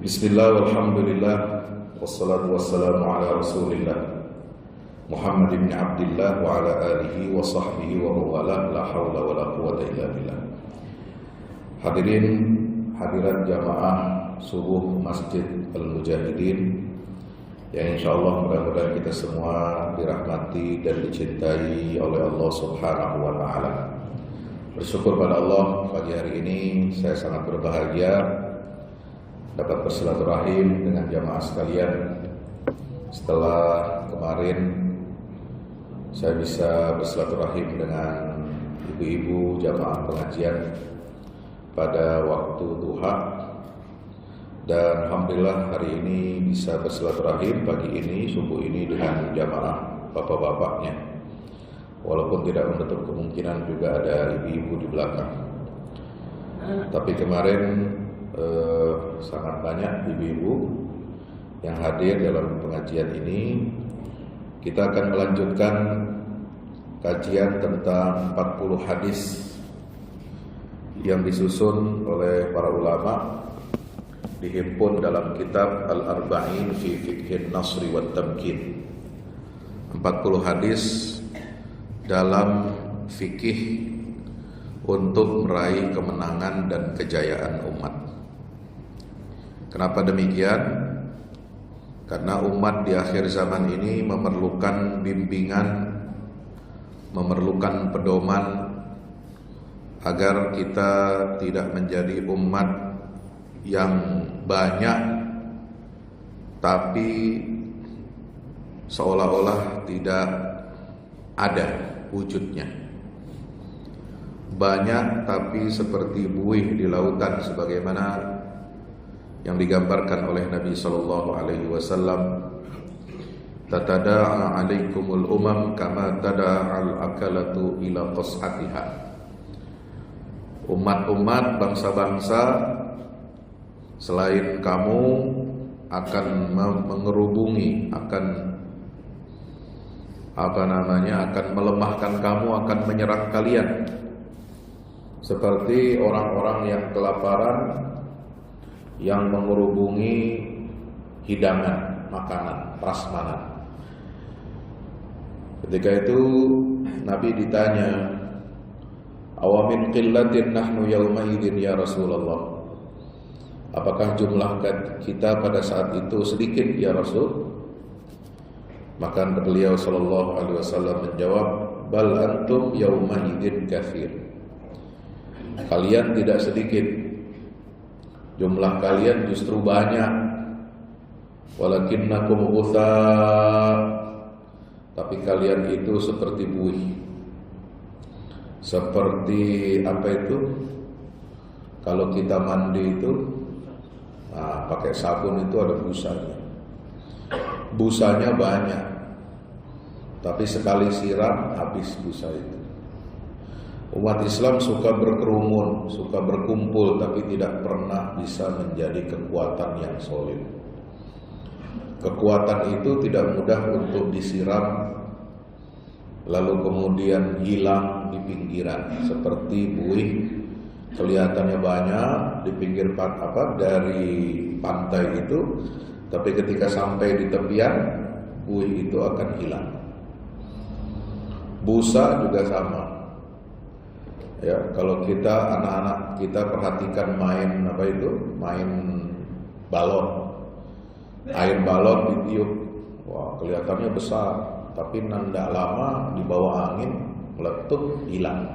Bismillah walhamdulillah wassalatu wassalamu ala rasulillah Muhammad ibn Abdillah wa ala alihi wa sahbihi wa mawalah la hawla wa la quwata illa billah. Hadirin hadirat jamaah subuh Masjid Al-Mujahidin yang insyaallah mudah-mudahan kita semua dirahmati dan dicintai oleh Allah Subhanahu wa taala. Bersyukur pada Allah, pagi hari ini saya sangat berbahagia dapat bersilaturahim dengan jamaah sekalian. Setelah kemarin saya bisa bersilaturahim dengan ibu-ibu jamaah pengajian pada waktu duha, dan alhamdulillah hari ini bisa bersilaturahim pagi ini, subuh ini dengan jamaah bapak-bapaknya, walaupun tidak menutup kemungkinan juga ada ibu-ibu di belakang. Tapi kemarin sangat banyak ibu-ibu yang hadir dalam pengajian ini. Kita akan melanjutkan kajian tentang 40 hadis yang disusun oleh para ulama, dihimpun dalam kitab Al-Arba'in fi Fiqhin Nasri wa Tamkin. 40 hadis dalam fikih untuk meraih kemenangan dan kejayaan umat. Kenapa demikian? Karena umat di akhir zaman ini memerlukan bimbingan, memerlukan pedoman agar kita tidak menjadi umat yang banyak tapi seolah-olah tidak ada wujudnya. Banyak tapi seperti buih di lautan, sebagaimana yang digambarkan oleh Nabi sallallahu alaihi wasallam, tatada'a 'alaikumul umam kama tada'al akalatu ila qas'atiha. Umat-umat, bangsa-bangsa selain kamu akan mengerubungi, akan akan melemahkan kamu, akan menyerang kalian seperti orang-orang yang kelaparan yang mengerubungi hidangan, makanan, prasmanan. Ketika itu Nabi ditanya, awamin qillatin nahnu yawma idzin ya Rasulullah, apakah jumlah kita pada saat itu sedikit ya Rasul? Maka beliau sallallahu alaihi wasallam menjawab, bal antum yawma idzin katsir. Kalian tidak sedikit, jumlah kalian justru banyak. Walakinnakum ghutha, tapi kalian itu seperti buih. Seperti apa itu? Kalau kita mandi itu pakai sabun itu ada busanya. Busanya banyak, tapi sekali siram habis busa itu. Umat Islam suka berkerumun, suka berkumpul, tapi tidak pernah bisa menjadi kekuatan yang solid. Kekuatan itu tidak mudah untuk disiram lalu kemudian hilang di pinggiran. Seperti buih, kelihatannya banyak di pinggir dari pantai itu, tapi ketika sampai di tepian, buih itu akan hilang. Busa juga sama. Ya, kalau kita anak-anak kita perhatikan main main balon, air balon ditiup, wah kelihatannya besar, tapi tidak lama di bawah angin meletup hilang.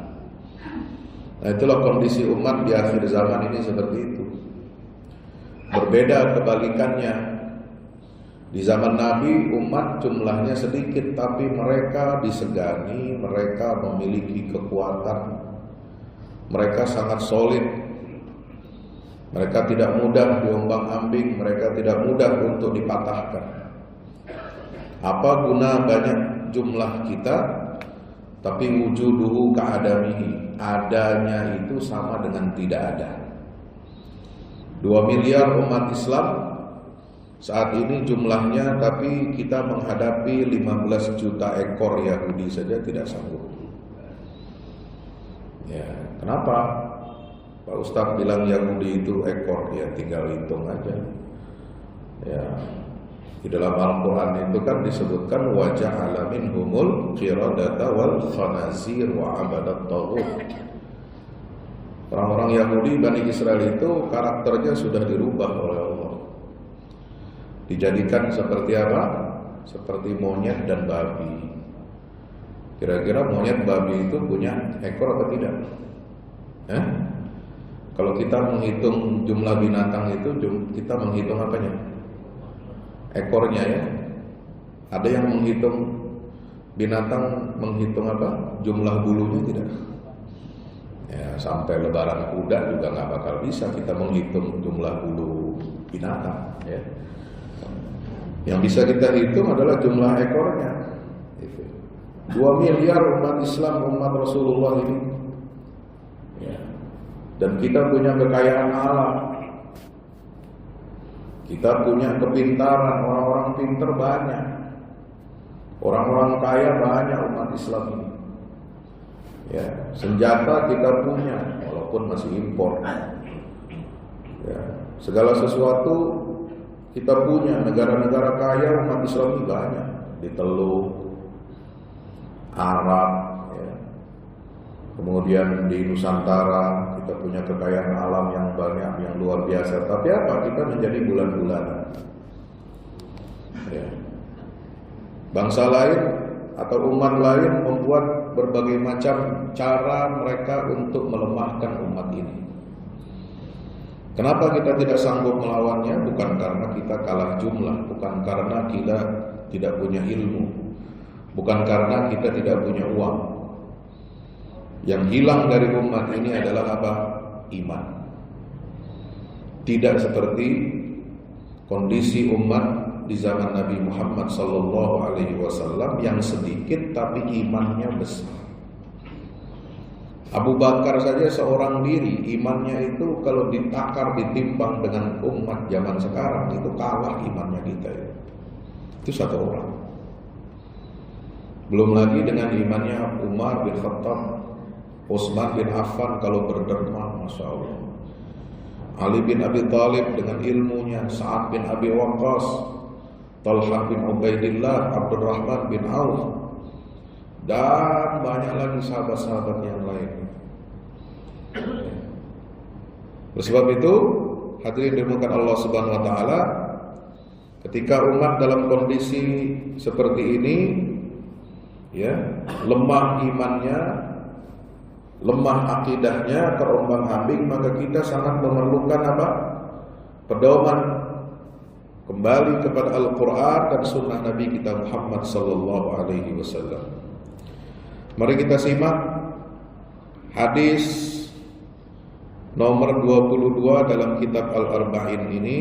Nah, itulah kondisi umat di akhir zaman ini seperti itu. Berbeda kebalikannya. Di zaman Nabi umat jumlahnya sedikit, tapi mereka disegani, mereka memiliki kekuatan. Mereka sangat solid. Mereka tidak mudah diombang-ambing, mereka tidak mudah untuk dipatahkan. Apa guna banyak jumlah kita, tapi wujuduhu ka'adamihi, adanya itu sama dengan tidak ada. 2 miliar umat Islam saat ini jumlahnya, tapi kita menghadapi 15 juta ekor Yahudi saja tidak sanggup. Ya, kenapa? Pak Ustadz bilang Yahudi itu ekor, ya tinggal hitung aja. Ya, di dalam Al-Quran itu kan disebutkan wajah alamin humul qiradata wal khanazir wa abadat taghut. Orang-orang Yahudi Bani Israel itu karakternya sudah dirubah oleh Allah, dijadikan seperti apa? Seperti monyet dan babi. Kira-kira monyet babi itu punya ekor atau tidak? Kalau kita menghitung jumlah binatang itu, kita menghitung apanya? Ekornya ya. Ada yang menghitung binatang, menghitung apa? Jumlah bulunya tidak? Ya, sampai lebaran kuda juga nggak bakal bisa kita menghitung jumlah bulu binatang. Ya. Yang bisa kita hitung adalah jumlah ekornya. 2 miliar umat Islam, umat Rasulullah ini. Ya. Dan kita punya kekayaan alam. Kita punya kepintaran, orang-orang pintar banyak. Orang-orang kaya banyak umat Islam ini. Ya, senjata kita punya walaupun masih impor. Ya, segala sesuatu kita punya. Negara-negara kaya umat Islam ini banyak. Di Teluk, Arab, ya. Kemudian di Nusantara kita punya kekayaan alam yang banyak, yang luar biasa. Tapi apa? Kita menjadi bulan-bulanan. Ya. Bangsa lain atau umat lain membuat berbagai macam cara mereka untuk melemahkan umat ini. Kenapa kita tidak sanggup melawannya? Bukan karena kita kalah jumlah, bukan karena kita tidak punya ilmu, bukan karena kita tidak punya uang. Yang hilang dari umat ini adalah apa? Iman. Tidak seperti kondisi umat di zaman Nabi Muhammad SAW yang sedikit tapi imannya besar. Abu Bakar saja seorang diri, imannya itu kalau ditakar, ditimbang dengan umat zaman sekarang itu kalah imannya kita itu. Itu satu orang. Belum lagi dengan imannya Umar bin Khattab, Utsman bin Affan kalau berderma, Masya Allah. Ali bin Abi Thalib dengan ilmunya, Sa'ad bin Abi Waqqas, Talha bin Ubaidillah, Abdurrahman bin Auf, dan banyak lagi sahabat-sahabat yang lain. Oleh sebab itu, hadirin dirahmati Allah Subhanahu wa taala, ketika umat dalam kondisi seperti ini, ya, lemah imannya, lemah akidahnya, terombang-ambing, maka kita sangat memerlukan apa? Pedoman kembali kepada Al-Quran dan Sunnah Nabi kita Muhammad Sallallahu Alaihi Wasallam. Mari kita simak hadis nomor 22 dalam kitab Al-Arba'in ini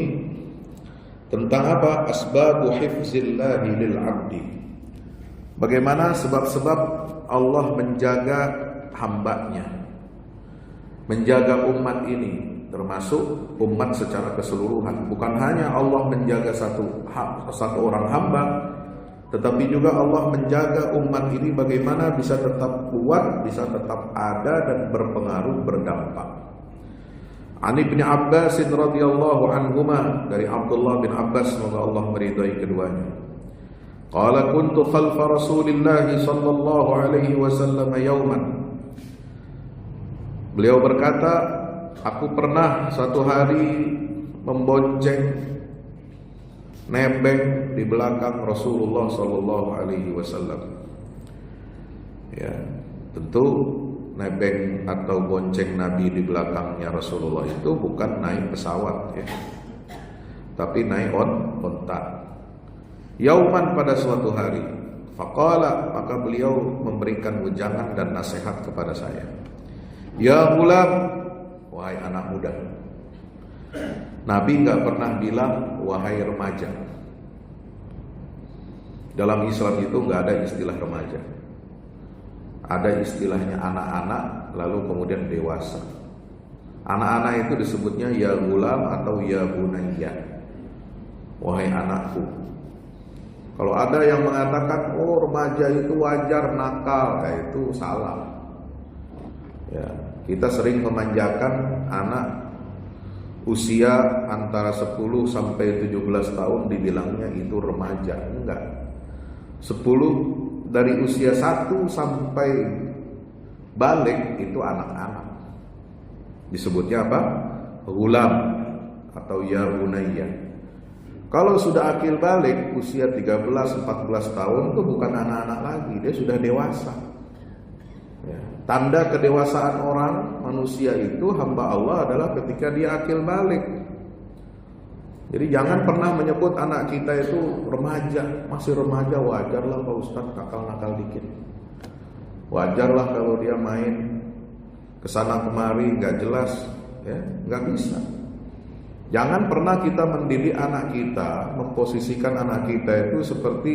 tentang apa? Asbabu hifzillahi lil abdi. Bagaimana sebab-sebab Allah menjaga hambanya, menjaga umat ini, termasuk umat secara keseluruhan. Bukan hanya Allah menjaga satu orang hamba, tetapi juga Allah menjaga umat ini bagaimana bisa tetap kuat, bisa tetap ada dan berpengaruh, berdampak. An Ibnu Abbas radhiyallahu anhuma, dari Abdullah bin Abbas, semoga Allah meridai keduanya. Qala kuntu khalfa Rasulillah sallallahu alaihi wasallam yawman. Beliau berkata, aku pernah satu hari membonceng, nebeng di belakang Rasulullah sallallahu alaihi wasallam. Ya, tentu nebeng atau bonceng Nabi di belakangnya Rasulullah itu bukan naik pesawat, ya, tapi naik onta. Yauman, pada suatu hari, faqala, maka beliau memberikan wejangan dan nasihat kepada saya. Ya ghulam, wahai anak muda. Nabi enggak pernah bilang wahai remaja. Dalam Islam itu enggak ada istilah remaja. Ada istilahnya anak-anak, lalu kemudian dewasa. Anak-anak itu disebutnya ya ghulam atau ya bunayya, wahai anakku. Kalau ada yang mengatakan oh remaja itu wajar nakal, itu salah. Ya, kita sering memanjakan anak usia antara 10 sampai 17 tahun dibilangnya itu remaja. Enggak. 10 dari usia 1 sampai balik itu anak-anak. Disebutnya apa? Ghulam atau ya bunayya. Kalau sudah akil balik usia 13-14 tahun itu bukan anak-anak lagi, dia sudah dewasa. Ya. Tanda kedewasaan orang manusia itu hamba Allah adalah ketika dia akil balik. Jadi jangan pernah menyebut anak kita itu remaja. Masih remaja wajarlah Pak Ustaz nakal-nakal dikit. Wajarlah kalau dia main kesana kemari nggak jelas, ya nggak bisa. Jangan pernah kita mendidik anak kita, memposisikan anak kita itu seperti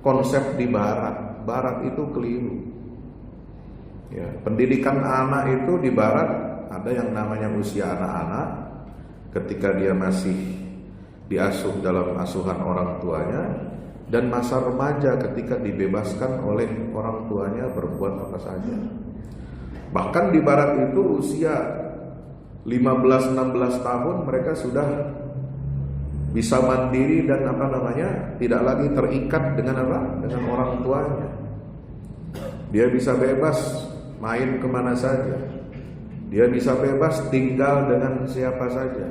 konsep di Barat. Barat itu keliru. Ya, pendidikan anak itu di Barat ada yang namanya usia anak-anak, ketika dia masih diasuh dalam asuhan orang tuanya, dan masa remaja ketika dibebaskan oleh orang tuanya berbuat apa saja. Bahkan di Barat itu usia 15-16 tahun mereka sudah bisa mandiri dan tidak lagi terikat dengan dengan orang tuanya. Dia bisa bebas main kemana saja. Dia bisa bebas tinggal dengan siapa saja.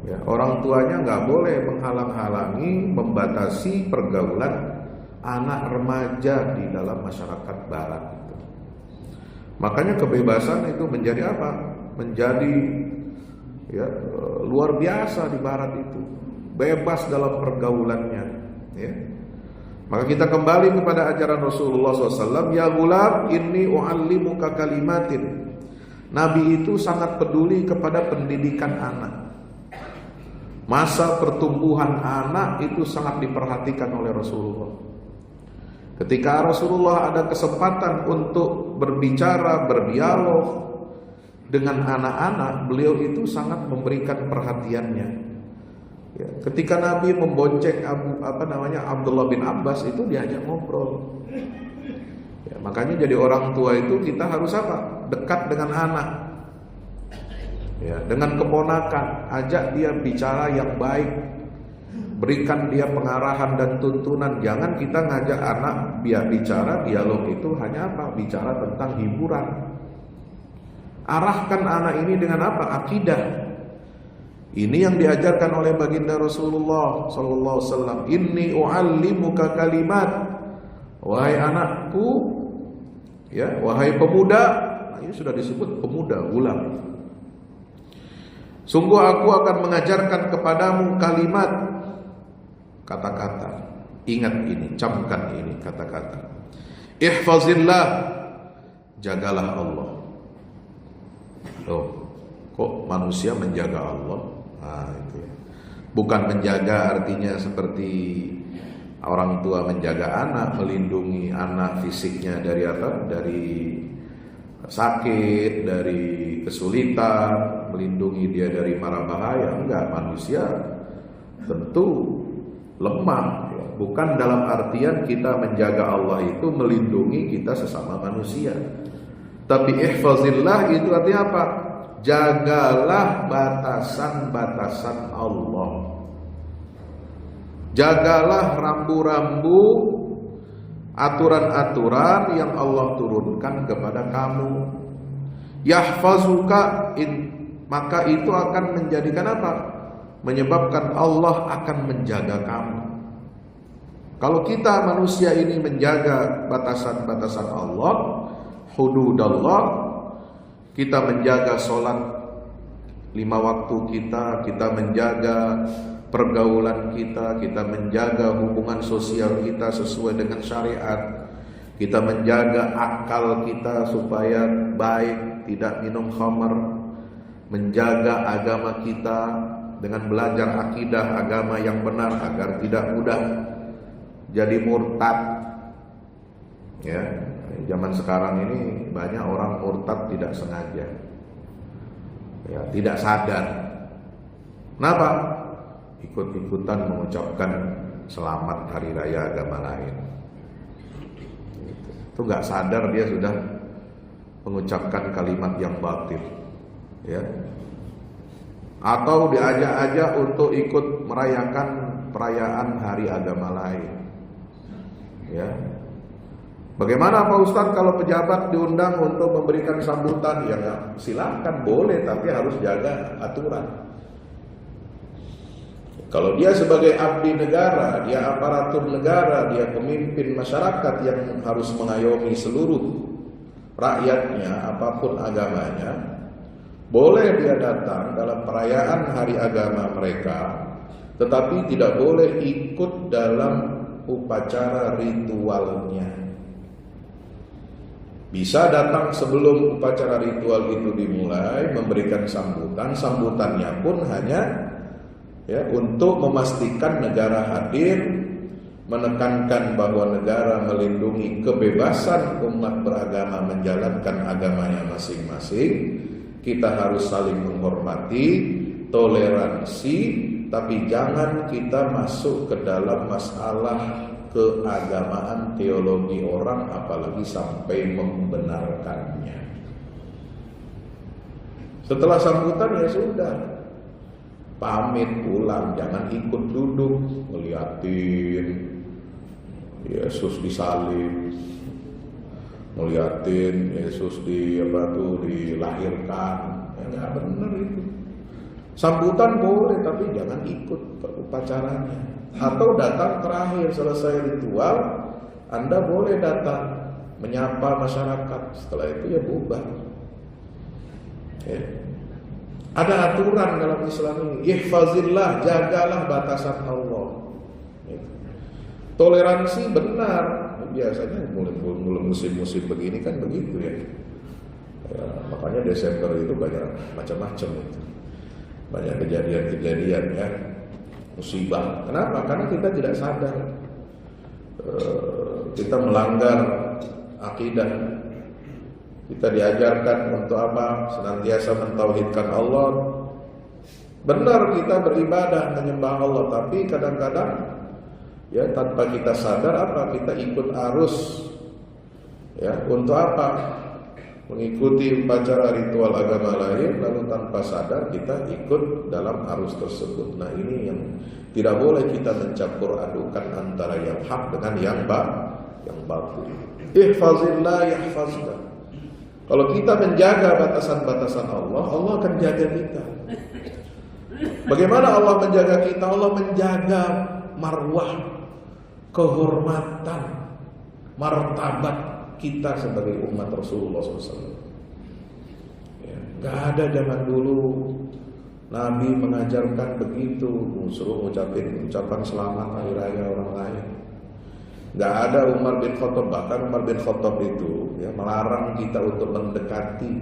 Ya, orang tuanya nggak boleh menghalang-halangi, membatasi pergaulan anak remaja di dalam masyarakat Barat itu. Makanya kebebasan itu menjadi apa? Menjadi luar biasa di Barat itu. Bebas dalam pergaulannya. Ya. Maka kita kembali kepada ajaran Rasulullah SAW. Ya gulam, inni u'allimuka kalimatin. Nabi itu sangat peduli kepada pendidikan anak. Masa pertumbuhan anak itu sangat diperhatikan oleh Rasulullah. Ketika Rasulullah ada kesempatan untuk berbicara, berdialog dengan anak-anak, beliau itu sangat memberikan perhatiannya. Ya, ketika Nabi membonceng Abdullah bin Abbas itu diajak ngobrol. Ya, makanya jadi orang tua itu kita harus apa? Dekat dengan anak. Ya, dengan keponakan, ajak dia bicara yang baik. Berikan dia pengarahan dan tuntunan. Jangan kita ngajak anak biar bicara dialog itu hanya apa? Bicara tentang hiburan. Arahkan anak ini dengan apa? Akidah. Ini yang diajarkan oleh baginda Rasulullah sallallahu alaihi wasallam. Inni u'allimuka kalimat. Wahai anakku, ya, wahai pemuda. Nah, ini sudah disebut pemuda, gulam. Sungguh aku akan mengajarkan kepadamu kalimat, kata-kata. Ingat ini, camkan ini kata-kata. Ihfazillah, jagalah Allah. Loh, kok manusia menjaga Allah? Nah, itu ya. Bukan menjaga artinya seperti orang tua menjaga anak, melindungi anak fisiknya dari apa? Dari sakit, dari kesulitan, melindungi dia dari mara bahaya. Enggak, manusia tentu lemah ya. Bukan dalam artian kita menjaga Allah itu melindungi kita sesama manusia. Tapi ihfazillah itu artinya apa? Jagalah batasan-batasan Allah. Jagalah rambu-rambu, aturan-aturan yang Allah turunkan kepada kamu. Yahfazuka, maka itu akan menjadikan apa? Menyebabkan Allah akan menjaga kamu. Kalau kita manusia ini menjaga batasan-batasan Allah, hududallah, kita menjaga sholat 5 waktu kita menjaga pergaulan kita menjaga hubungan sosial kita sesuai dengan syariat, kita menjaga akal kita supaya baik, tidak minum khamar, menjaga agama kita dengan belajar akidah agama yang benar agar tidak mudah jadi murtad. Ya. Zaman sekarang ini banyak orang murtad tidak sengaja, ya, tidak sadar. Kenapa? Ikut-ikutan mengucapkan selamat hari raya agama lain. Itu nggak sadar dia sudah mengucapkan kalimat yang batil. Ya, atau diajak-ajak untuk ikut merayakan perayaan hari agama lain. Ya. Bagaimana Pak Ustadz kalau pejabat diundang untuk memberikan sambutan? Ya silakan, boleh, tapi harus jaga aturan. Kalau dia sebagai abdi negara, dia aparatur negara, dia pemimpin masyarakat yang harus mengayomi seluruh rakyatnya, apapun agamanya, boleh dia datang dalam perayaan hari agama mereka, tetapi tidak boleh ikut dalam upacara ritualnya. Bisa datang sebelum upacara ritual itu dimulai, memberikan sambutan. Sambutannya pun hanya ya untuk memastikan negara hadir, menekankan bahwa negara melindungi kebebasan umat beragama menjalankan agamanya masing-masing. Kita harus saling menghormati, toleransi, tapi jangan kita masuk ke dalam masalah keagamaan teologi orang, apalagi sampai membenarkannya. Setelah sambutan ya sudah, pamit pulang, jangan ikut duduk ngeliatin Yesus disalib, ngeliatin Yesus dilahirkan. Ya nggak benar itu. Sambutan boleh, tapi jangan ikut upacaranya. Atau datang terakhir selesai ritual, Anda boleh datang menyapa masyarakat. Setelah itu ya bubar. Ya. Ada aturan dalam Islam ini. Ihfazillah, jagalah batasan Allah. Ya. Toleransi benar. Biasanya mulai musim-musim begini kan begitu ya. Ya, makanya Desember itu banyak macam-macam itu. Banyak kejadian-kejadian ya. Musibah. Kenapa? Karena kita tidak sadar kita melanggar akidah. Kita diajarkan untuk apa? Senantiasa mentauhidkan Allah. Benar kita beribadah menyembah Allah, tapi kadang-kadang ya tanpa kita sadar apa? Kita ikut arus. Ya, untuk apa? Mengikuti upacara ritual agama lain, lalu tanpa sadar kita ikut dalam arus tersebut. Nah ini yang tidak boleh kita mencampur adukan antara yang hak dengan yang batil. Ihfazillah yahfazka. Kalau kita menjaga batasan-batasan Allah, Allah akan jaga kita. Bagaimana Allah menjaga kita? Allah menjaga marwah, kehormatan, martabat kita sebagai umat Rasulullah SAW. Ya, gak ada zaman dulu Nabi mengajarkan begitu, suruh ucapan selamat hari raya orang lain. Gak ada Umar bin Khattab, bahkan Umar bin Khattab itu ya, melarang kita untuk mendekati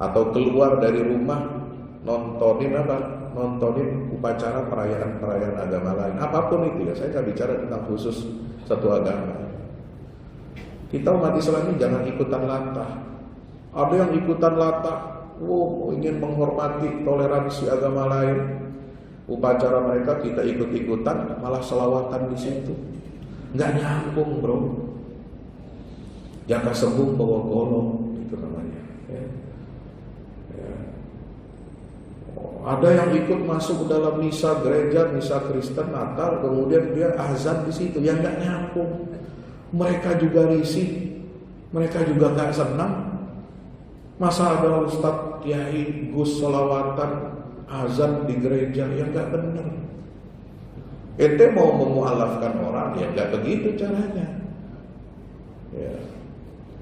atau keluar dari rumah nontonin upacara perayaan agama lain, apapun itu ya. Saya gak bicara tentang khusus satu agama. Kita umat Islam ini jangan ikutan latah. Ada yang ikutan latah, ingin menghormati toleransi agama lain. Upacara mereka kita ikut-ikutan, malah selawatan di situ. Nggak nyambung, bro. Jaka sembung bawa golong, itu namanya. Ya. Ya. Ada yang ikut masuk dalam misa gereja, misa Kristen Natal, kemudian dia azan di situ, yang nggak nyambung. Mereka juga risih, mereka juga gak senang. Masa ada Ustadz Kiai Gus solawatan azan di gereja, yang gak benar. Ente mau memualafkan orang, ya gak begitu caranya. Ya.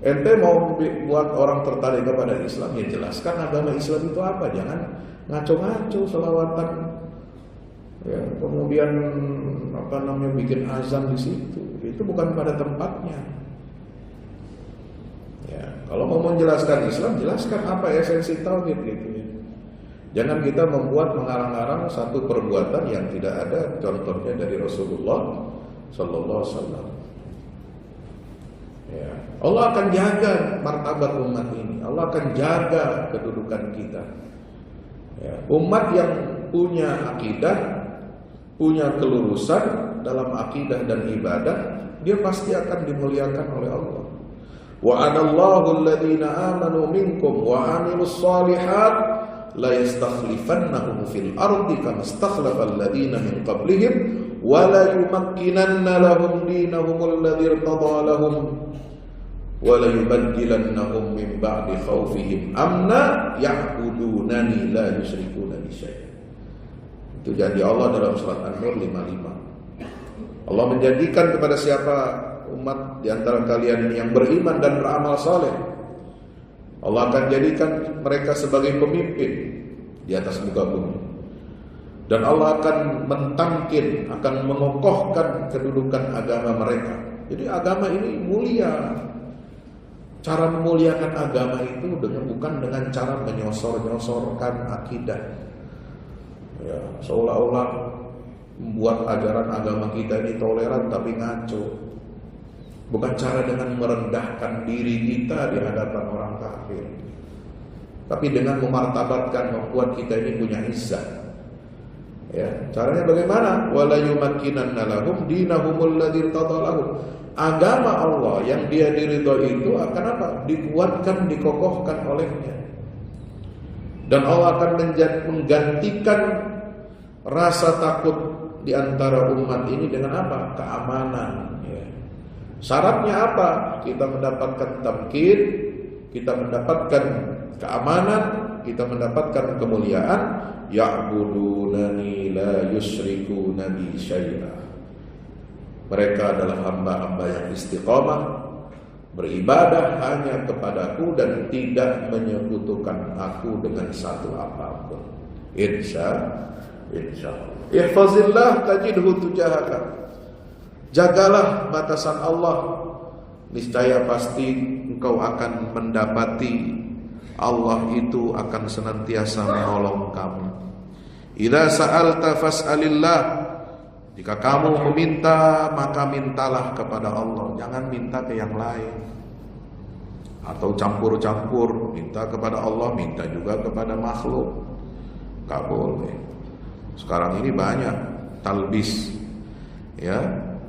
Ente mau buat orang tertarik kepada Islam, ya jelaskan agama Islam itu apa. Jangan ngaco-ngaco solawatan. Ya, kemudian bikin azan di situ. Itu bukan pada tempatnya. Ya, kalau mau menjelaskan Islam, jelaskan apa esensi tauhid gitu ya. Jangan kita membuat mengarang-arang satu perbuatan yang tidak ada contohnya dari Rasulullah sallallahu alaihi wasallam. Ya, Allah akan jaga martabat umat ini. Allah akan jaga kedudukan kita. Ya, umat yang punya akidah, punya kelurusan dalam akidah dan ibadah, dia pasti akan dimuliakan oleh Allah. Wa anallahu alladhina amanu minkum wa amilus shalihat la yastakhlifannahum fil ardi kama istakhlafal ladina min qablihim wa la yumakkinanna lahum dinahum alladzi irtada lahum wa la yubaddilannahum min ba'di khawfihim amna ya'budunani la yusyrikuna bi syai'in. Itu janji Allah dalam surat An-Nur 55. Allah menjanjikan kepada siapa umat di antara kalian ini yang beriman dan beramal saleh, Allah akan jadikan mereka sebagai pemimpin di atas muka bumi. Dan Allah akan mentangkin, akan mengokohkan kedudukan agama mereka. Jadi agama ini mulia. Cara memuliakan agama itu bukan dengan cara menyosor-nyosorkan akidah. Ya, seolah-olah membuat ajaran agama kita ini toleran tapi ngaco. Bukan cara dengan merendahkan diri kita di hadapan orang kafir, tapi dengan memartabatkan, membuat kita ini punya izzah. Ya, caranya bagaimana? Wala yumakkinanna lahum dinahumul ladzi irtada lahum. Agama Allah yang dia diridhoi itu akan apa? Dikuatkan, dikokohkan olehnya. Dan Allah akan menggantikan rasa takut di antara umat ini dengan apa? Keamanan. Ya. Syaratnya apa? Kita mendapatkan tamkin, kita mendapatkan keamanan, kita mendapatkan kemuliaan. Ya'budunani la yusyrikuna bi syai'a. Mereka adalah hamba-hamba yang istiqamah, beribadah hanya kepadaku dan tidak menyekutukan aku dengan satu apapun. Insyaallah. Ihfazillah tajidhu tujahaka. Jagalah batasan Allah, niscaya pasti engkau akan mendapati Allah itu akan senantiasa menolong kamu. Idza sa'alta fas'alillah. Jika kamu meminta, maka mintalah kepada Allah, jangan minta ke yang lain. Atau campur-campur, minta kepada Allah, minta juga kepada makhluk. Enggak boleh. Sekarang ini banyak talbis, ya,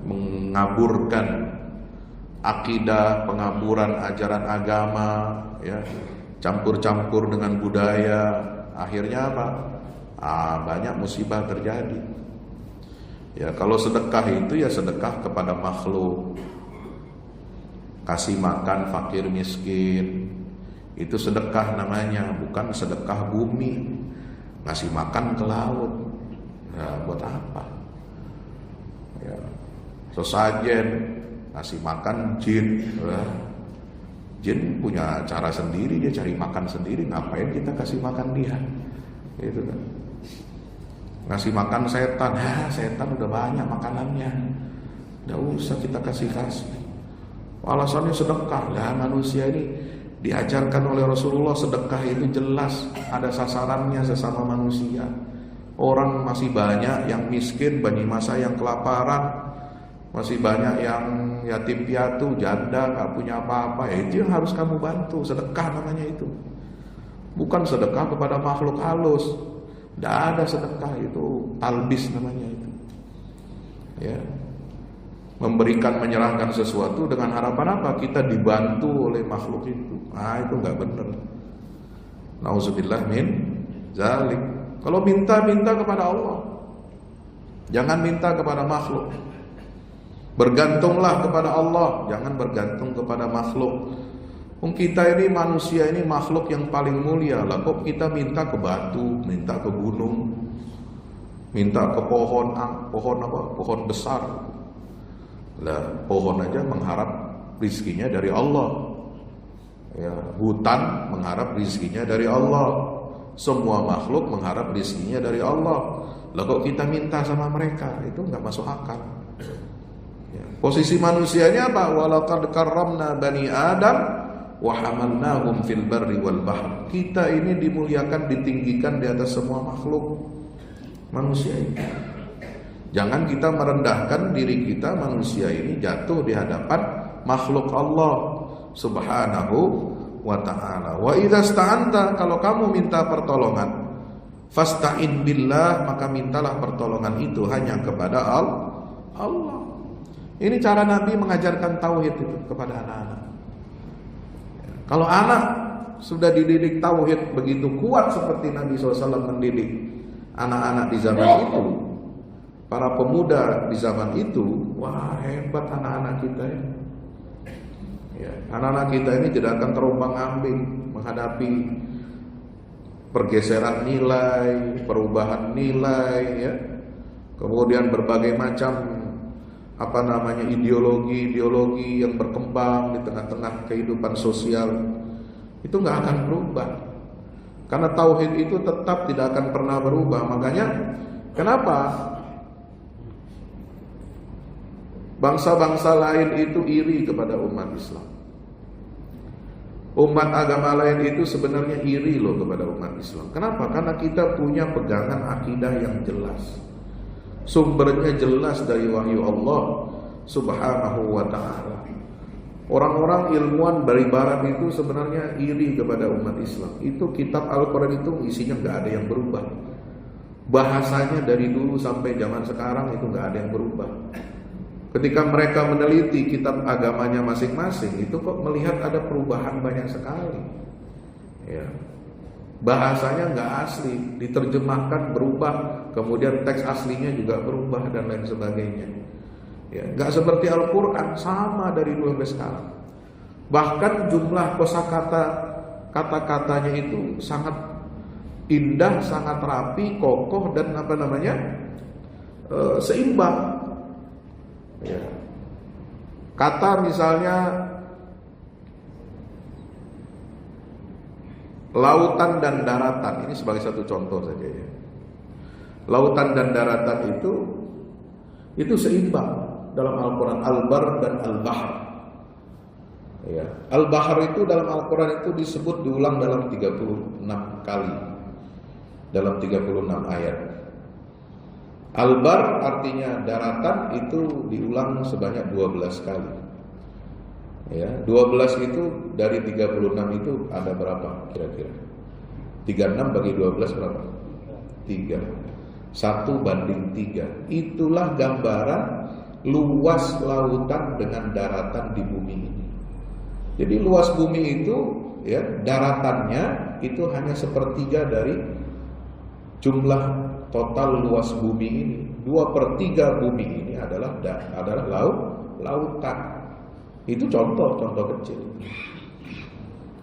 mengaburkan akidah, pengaburan ajaran agama, ya, campur-campur dengan budaya. Akhirnya apa? Banyak musibah terjadi. Ya, kalau sedekah itu ya sedekah kepada makhluk. Kasih makan fakir miskin, itu sedekah namanya, bukan sedekah bumi. Ngasih makan ke laut, ya, buat apa? Ya, sesajen ngasih makan jin, ya. Jin punya cara sendiri, dia cari makan sendiri. Ngapain kita kasih makan dia? Gitu kan. Ngasih makan setan, setan udah banyak makanannya, nggak usah kita kasih. Alasannya sedekah. Lah manusia ini diajarkan oleh Rasulullah, sedekah itu jelas ada sasarannya sesama manusia. Orang masih banyak yang miskin, bani masa yang kelaparan, masih banyak yang yatim piatu, janda, gak punya apa-apa. Ya, itu yang harus kamu bantu. Sedekah namanya itu. Bukan sedekah kepada makhluk halus. Tidak ada sedekah itu, talbis namanya itu. Ya. Memberikan, menyerahkan sesuatu dengan harapan apa? Kita dibantu oleh makhluk itu. Itu nggak benar. Nauzubillah min zalik. Kalau minta kepada Allah, jangan minta kepada makhluk. Bergantunglah kepada Allah, jangan bergantung kepada makhluk. Kita ini manusia ini makhluk yang paling mulia lah. Kok kita minta ke batu, minta ke gunung, minta ke pohon apa? Pohon besar. Lah, pohon aja mengharap rizkinya dari Allah. Ya, hutan mengharap rizkinya dari Allah. Semua makhluk mengharap rizkinya dari Allah. Lah kok kita minta sama mereka? Itu enggak masuk akal. Ya, posisi manusianya apa? Walaqad karramna bani Adam wa hamalnahum fil barri wal bahr. Kita ini dimuliakan, ditinggikan di atas semua makhluk manusia ini. Jangan kita merendahkan diri kita manusia ini jatuh di hadapan makhluk Allah Subhanahu wa ta'ala. Wa idza sta'anta, kalau kamu minta pertolongan, fasta'in billah, maka mintalah pertolongan itu hanya kepada Allah. Ini cara Nabi mengajarkan tauhid itu kepada anak-anak. Kalau anak sudah dididik tauhid begitu kuat seperti Nabi SAW mendidik anak-anak di zaman itu, para pemuda di zaman itu, wah hebat anak-anak kita ini. Ya, anak-anak kita ini tidak akan terombang-ambing menghadapi pergeseran nilai, perubahan nilai, ya. Kemudian berbagai macam ideologi yang berkembang di tengah-tengah kehidupan sosial, itu nggak akan berubah. Karena tauhid itu tetap tidak akan pernah berubah. Makanya kenapa bangsa-bangsa lain itu iri kepada umat Islam? Umat agama lain itu sebenarnya iri loh kepada umat Islam. Kenapa? Karena kita punya pegangan akidah yang jelas. Sumbernya jelas dari wahyu Allah Subhanahu wa ta'ala. Orang-orang ilmuwan dari barat itu sebenarnya iri kepada umat Islam. Itu kitab Al-Quran itu isinya gak ada yang berubah. Bahasanya dari dulu sampai zaman sekarang itu gak ada yang berubah. Ketika mereka meneliti kitab agamanya masing-masing, itu kok melihat ada perubahan banyak sekali. Ya. Bahasanya nggak asli, diterjemahkan berubah, kemudian teks aslinya juga berubah dan lain sebagainya. Ya, nggak seperti Al-Quran, sama dari dulu sampai sekarang. Bahkan jumlah kosakata kata-katanya itu sangat indah, sangat rapi, kokoh dan seimbang. Ya. Kata misalnya lautan dan daratan, ini sebagai satu contoh saja ya. Lautan dan daratan itu seimbang dalam Al-Quran, Al-Bar dan Al-Bahr. Ya. Al-Bahr itu dalam Al-Quran itu disebut diulang dalam 36 kali, dalam 36 ayat. Al-Bar artinya daratan itu diulang sebanyak 12 kali. Ya, 12 itu dari 36 itu ada berapa kira-kira? 36 bagi 12 berapa? 3. 1:3. Itulah gambaran luas lautan dengan daratan di bumi ini. Jadi luas bumi itu ya, daratannya itu hanya 1/3 dari jumlah total luas bumi ini. 2/3 bumi ini adalah lautan. Itu contoh kecil.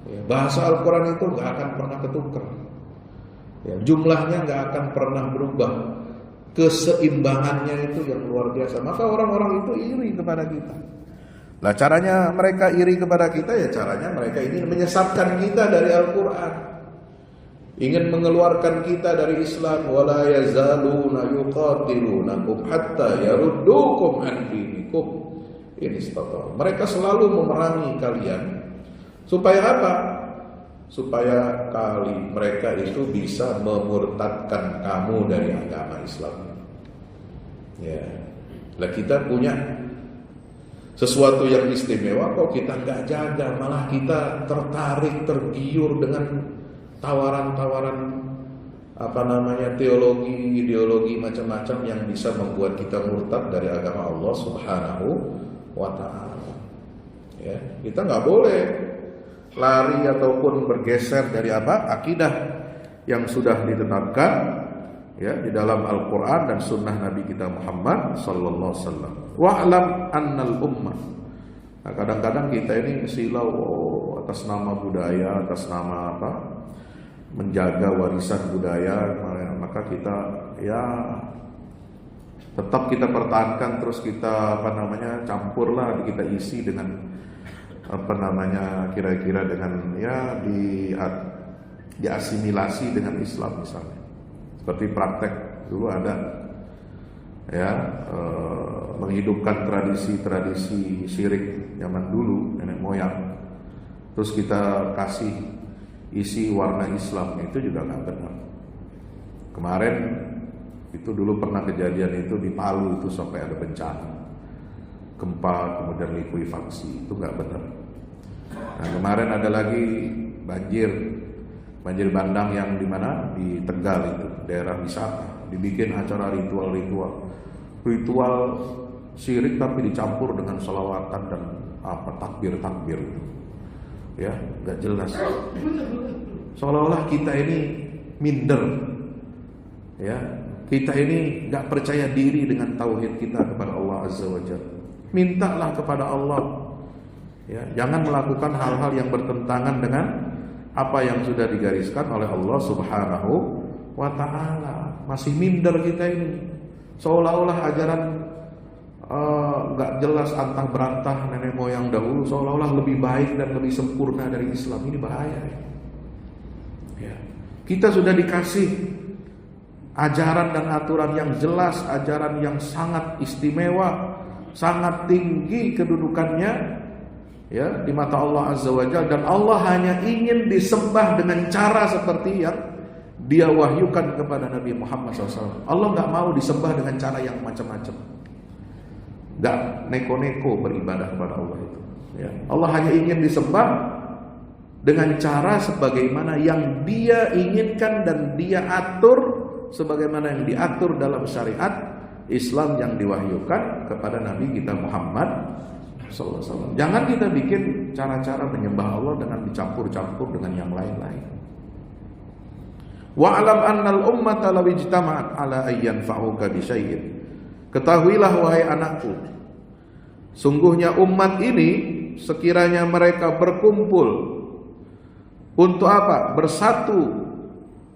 Ya, bahasa Al-Quran itu nggak akan pernah ketukar. Ya, jumlahnya nggak akan pernah berubah. Keseimbangannya itu yang luar biasa. Maka orang-orang itu iri kepada kita. Nah, caranya mereka iri kepada kita ya caranya mereka ingin menyesatkan kita dari Al-Quran, ingin mengeluarkan kita dari Islam. Wala yazaluna yuqatilunakum hatta yaruddukum an dinikum. Ini sebab mereka selalu memerangi kalian supaya apa? Supaya mereka itu bisa memurtadkan kamu dari agama Islam. Ya, lah kita punya sesuatu yang istimewa kok kita nggak jaga, malah kita tertarik, tergiur dengan tawaran-tawaran teologi, ideologi macam-macam yang bisa membuat kita murtad dari agama Allah Subhanahu wa ta'ala. Ya, kita nggak boleh lari ataupun bergeser dari akidah yang sudah ditetapkan ya di dalam Al-Quran dan Sunnah Nabi kita Muhammad Sallallahu Alaihi Wasallam. Wa'lam annal ummah. Nah, kadang-kadang kita ini silau atas nama budaya, atas nama menjaga warisan budaya, maka kita ya tetap kita pertahankan, terus kita campurlah, kita isi dengan kira-kira dengan ya diasimilasi dengan Islam misalnya. Seperti praktek dulu ada ya menghidupkan tradisi syirik zaman dulu nenek moyang, terus kita kasih isi warna Islam, itu juga nggak benar. Kemarin itu dulu pernah kejadian itu di Palu, itu sampai ada bencana gempa kemudian likuifaksi, itu nggak benar. Nah, kemarin ada lagi banjir bandang yang di mana di Tegal, itu daerah wisata, dibikin acara ritual syirik tapi dicampur dengan selawatan dan takbir ya, nggak jelas. Seolah-olah kita ini minder, ya, kita ini nggak percaya diri dengan tauhid kita kepada Allah Azza wa Jalla. Mintalah kepada Allah, ya, jangan melakukan hal-hal yang bertentangan dengan apa yang sudah digariskan oleh Allah Subhanahu wa Ta'ala. Masih minder kita ini, seolah-olah ajaran nggak jelas, antah berantah nenek moyang dahulu, seolah-olah lebih baik dan lebih sempurna dari Islam. Ini bahaya, ya. Kita sudah dikasih ajaran dan aturan yang jelas, ajaran yang sangat istimewa, sangat tinggi kedudukannya, ya, di mata Allah Azza wa Jalla, dan Allah hanya ingin disembah dengan cara seperti yang Dia wahyukan kepada Nabi Muhammad SAW. Allah nggak mau disembah dengan cara yang macam-macam, nggak neko-neko beribadah kepada Allah itu, ya. Allah hanya ingin disembah dengan cara sebagaimana yang Dia inginkan dan Dia atur, sebagaimana yang diatur dalam syariat Islam yang diwahyukan kepada Nabi kita Muhammad sallallahu alaihi wasallam. Jangan kita bikin cara-cara menyembah Allah dengan dicampur-campur dengan yang lain-lain. Wa'lam annal ummata law ijtama'at ala ayyan fa'uka bi syai'in. Ketahuilah wahai anakku, sungguhnya umat ini sekiranya mereka berkumpul untuk apa? Bersatu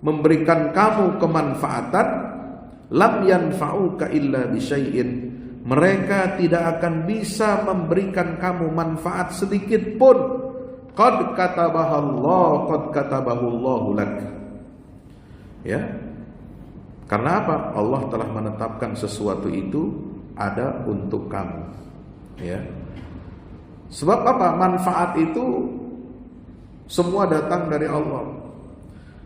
memberikan kamu kemanfaatan, lam yanfa'uka illa bi syai'in. Mereka tidak akan bisa memberikan kamu manfaat sedikit pun. Qad katabahallahu, qad katabahallahu lak. Ya. Karena apa? Allah telah menetapkan sesuatu itu ada untuk kamu. Ya. Sebab apa? Manfaat itu semua datang dari Allah.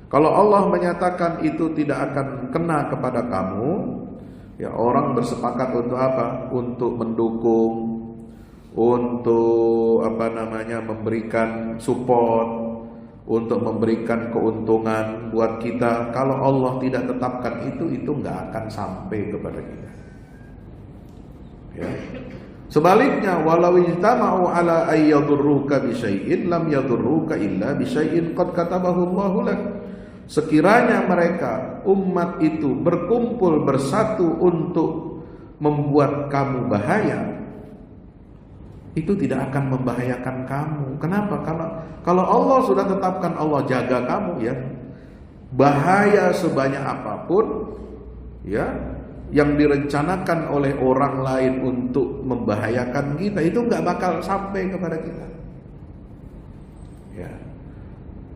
Kalau Allah menyatakan itu tidak akan kena kepada kamu, ya, orang bersepakat untuk apa? Untuk mendukung, untuk memberikan support, untuk memberikan keuntungan buat kita. Kalau Allah tidak tetapkan itu nggak akan sampai kepada kita. Ya. Sebaliknya, walau ijtama'u ala ayyadurruka bi syai'in lam yadurruka illa bi syai'in qad katabahu Allahu lak. Sekiranya mereka umat itu berkumpul bersatu untuk membuat kamu bahaya, itu tidak akan membahayakan kamu. Kenapa? Karena kalau Allah sudah tetapkan, Allah jaga kamu, ya, bahaya sebanyak apapun, ya, yang direncanakan oleh orang lain untuk membahayakan kita, itu nggak bakal sampai kepada kita. Ya.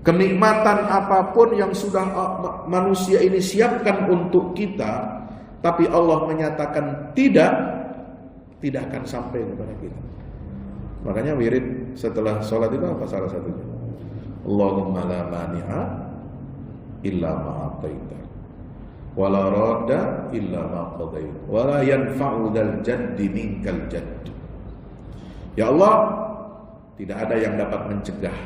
Kenikmatan apapun yang sudah manusia ini siapkan untuk kita, tapi Allah menyatakan tidak akan sampai kepada kita. Makanya wirid setelah sholat itu apa salah satunya? Allahumma la mani'a illa ma'ataita, wa la radda illa ma qadaita, wa la yanfa'u dzal jaddi minkal jadd. Ya Allah, tidak ada yang dapat mencegah,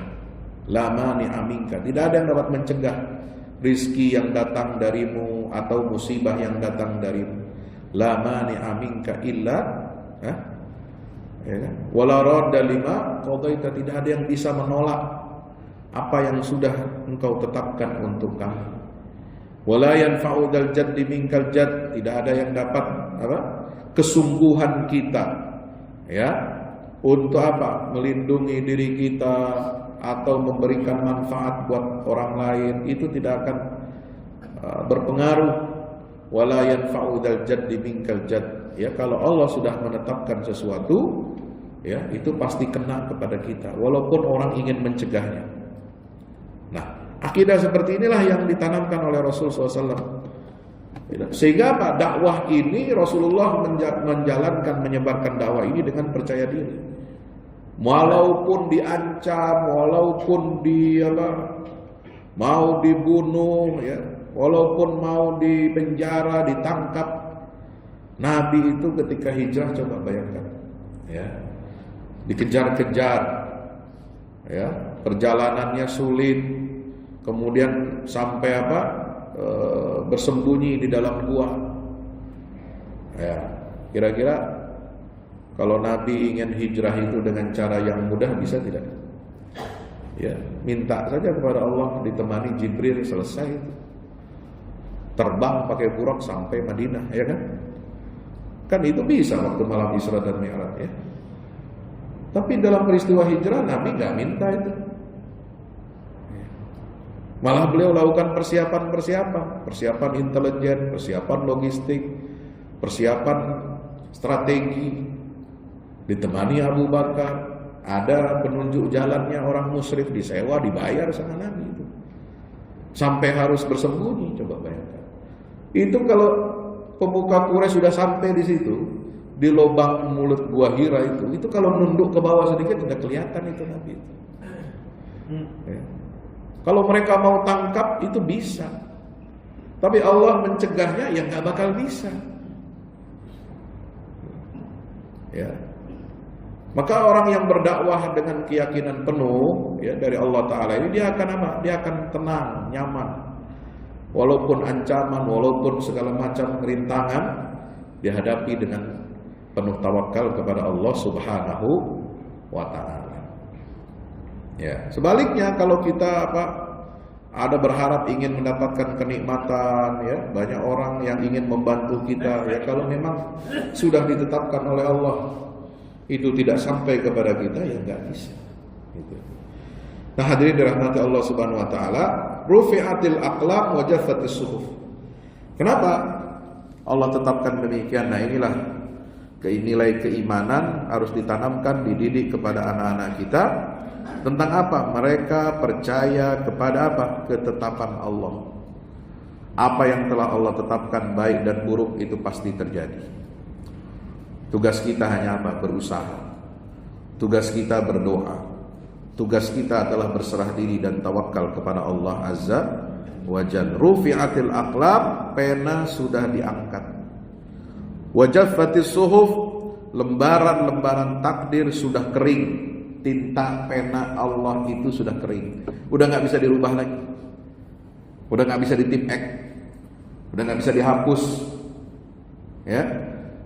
la mani'a minka, tidak ada yang dapat mencegah rizki yang datang darimu atau musibah yang datang darimu. La mani'a minka illa ya kan? Wala radda lima qadaita, tidak ada yang bisa menolak apa yang sudah engkau tetapkan untuk kamu. Wala yanfa'u dzal jaddi minkal jadd, tidak ada yang dapat kesungguhan kita, ya, untuk apa? Melindungi diri kita atau memberikan manfaat buat orang lain, itu tidak akan berpengaruh. Wala yanfa'u dzal jaddi minkal jadd. Ya, kalau Allah sudah menetapkan sesuatu, ya, itu pasti kena kepada kita, walaupun orang ingin mencegahnya. Nah, akidah seperti inilah yang ditanamkan oleh Rasul SAW. Sehingga apa? Dakwah ini Rasulullah menjalankan, menyebarkan dakwah ini dengan percaya diri. Walaupun diancam, walaupun mau dibunuh, ya, walaupun mau dipenjara, ditangkap, Nabi itu ketika hijrah, coba bayangkan, ya, dikejar-kejar, ya, perjalanannya sulit, kemudian sampai bersembunyi di dalam gua. Ya, kira-kira kalau Nabi ingin hijrah itu dengan cara yang mudah, bisa tidak? Ya, minta saja kepada Allah ditemani Jibril, selesai itu. Terbang pakai buraq sampai Madinah, ya kan? Kan itu bisa waktu malam Isra dan Mi'raj, ya. Tapi dalam peristiwa hijrah Nabi nggak minta itu. Malah beliau lakukan persiapan intelijen, persiapan logistik, persiapan strategi, ditemani Abu Bakar, ada penunjuk jalannya orang musyrik, disewa, dibayar sama Nabi itu. Sampai harus bersembunyi, coba bayangkan. Itu kalau pemuka Quraisy sudah sampai di situ, di lubang mulut gua Hira itu kalau nunduk ke bawah sedikit sudah kelihatan itu Nabi itu. Ya. Kalau mereka mau tangkap itu bisa, tapi Allah mencegahnya ya nggak bakal bisa. Ya, maka orang yang berdakwah dengan keyakinan penuh ya dari Allah Taala ini dia akan apa? Dia akan tenang, nyaman, walaupun ancaman, walaupun segala macam rintangan dihadapi dengan penuh tawakal kepada Allah Subhanahu wa Ta'ala. Ya, sebaliknya kalau kita ada berharap ingin mendapatkan kenikmatan, ya, banyak orang yang ingin membantu kita, ya, kalau memang sudah ditetapkan oleh Allah itu tidak sampai kepada kita, ya nggak bisa. Gitu. Nah, hadirin dirahmati Allah Subhanahu Wa Ta'ala, rufi'atil aqlam wa jaffatis suhuf. Kenapa Allah tetapkan demikian? Nah, inilah nilai keimanan harus ditanamkan, dididik kepada anak-anak kita. Tentang apa? Mereka percaya kepada apa? Ketetapan Allah. Apa yang telah Allah tetapkan baik dan buruk itu pasti terjadi. Tugas kita hanya apa? Berusaha. Tugas kita berdoa. Tugas kita adalah berserah diri dan tawakal kepada Allah Azza wa Jalla. Rufi'atil aqlam, pena sudah diangkat. Wajaffatis suhuf, lembaran-lembaran takdir sudah kering. Tinta pena Allah itu sudah kering, udah nggak bisa dirubah lagi, udah nggak bisa ditip-ek, udah nggak bisa dihapus. Ya,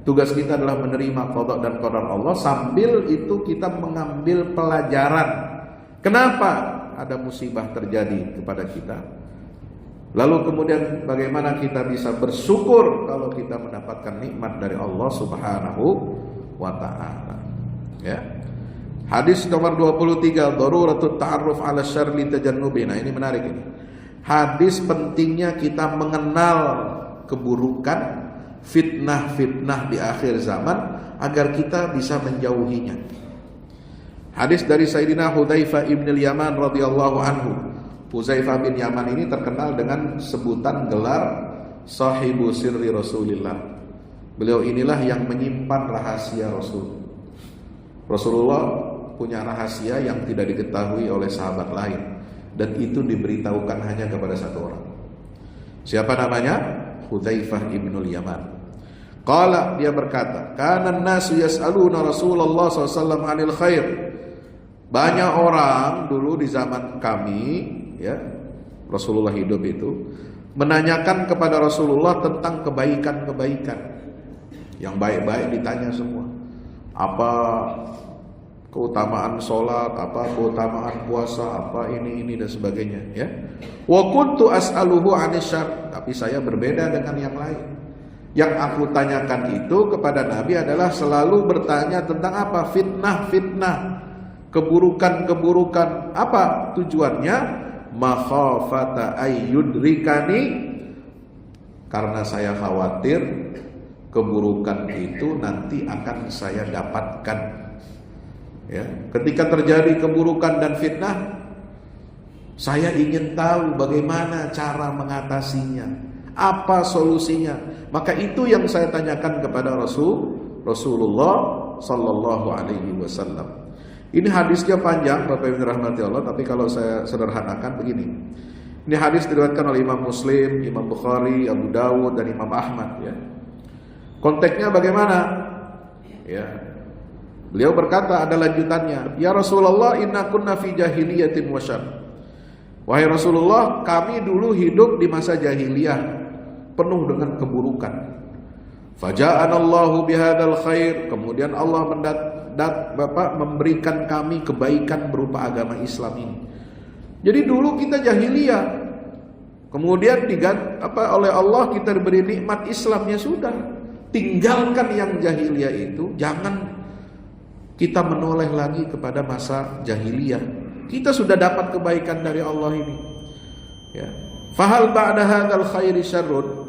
tugas kita adalah menerima qada dan qadar Allah, sambil itu kita mengambil pelajaran. Kenapa ada musibah terjadi kepada kita? Lalu kemudian bagaimana kita bisa bersyukur kalau kita mendapatkan nikmat dari Allah Subhanahu wa Ta'ala. Ya. Hadis nomor 23, daruratut ta'arruf 'ala syarr li tajannubi. Nah, ini menarik ini. Hadis pentingnya kita mengenal keburukan, fitnah-fitnah di akhir zaman agar kita bisa menjauhinya. Hadis dari Sayyidina Hudzaifah ibn al-Yaman radhiyallahu anhu. Hudzaifah bin Yaman ini terkenal dengan sebutan gelar sahibu sirri Rasulillah. Beliau inilah yang menyimpan rahasia Rasulullah punya rahasia yang tidak diketahui oleh sahabat lain, dan itu diberitahukan hanya kepada satu orang. Siapa namanya? Hudzaifah ibnul Yaman. Qala, dia berkata, kana an-nasu yas'aluna Rasulullah SAW 'anil khair. Banyak orang dulu di zaman kami, ya, Rasulullah hidup itu, menanyakan kepada Rasulullah tentang kebaikan-kebaikan. Yang baik-baik ditanya semua. Apa keutamaan sholat, apa keutamaan puasa, apa ini dan sebagainya, ya. Wa kuntu as'aluhu 'anil syarr, tapi saya berbeda dengan yang lain. Yang aku tanyakan itu kepada Nabi adalah selalu bertanya tentang apa? Fitnah-fitnah, keburukan-keburukan. Apa tujuannya? Makhafata ayyudrikani, karena saya khawatir keburukan itu nanti akan saya dapatkan. Ya, ketika terjadi keburukan dan fitnah, saya ingin tahu bagaimana cara mengatasinya, apa solusinya. Maka itu yang saya tanyakan kepada Rasulullah Sallallahu Alaihi Wasallam. Ini hadisnya panjang, Bapak Ibu rahmati Allah, tapi kalau saya sederhanakan begini. Ini hadis diriwayatkan oleh Imam Muslim, Imam Bukhari, Abu Dawud, dan Imam Ahmad. Ya. Konteksnya bagaimana? Ya. Beliau berkata, ada lanjutannya, ya Rasulullah, inna kunna fi jahiliyatin wa syarr. Wahai Rasulullah, kami dulu hidup di masa jahiliyah penuh dengan keburukan. Faja'anallahu bihadzal khair, kemudian Allah memberikan kami kebaikan berupa agama Islam ini. Jadi dulu kita jahiliyah, kemudian oleh Allah kita diberi nikmat Islamnya sudah. Tinggalkan yang jahiliyah itu, jangan kita menoleh lagi kepada masa jahiliyah. Kita sudah dapat kebaikan dari Allah ini. Ya. Fahal ba'da hadzal khairi syarrun?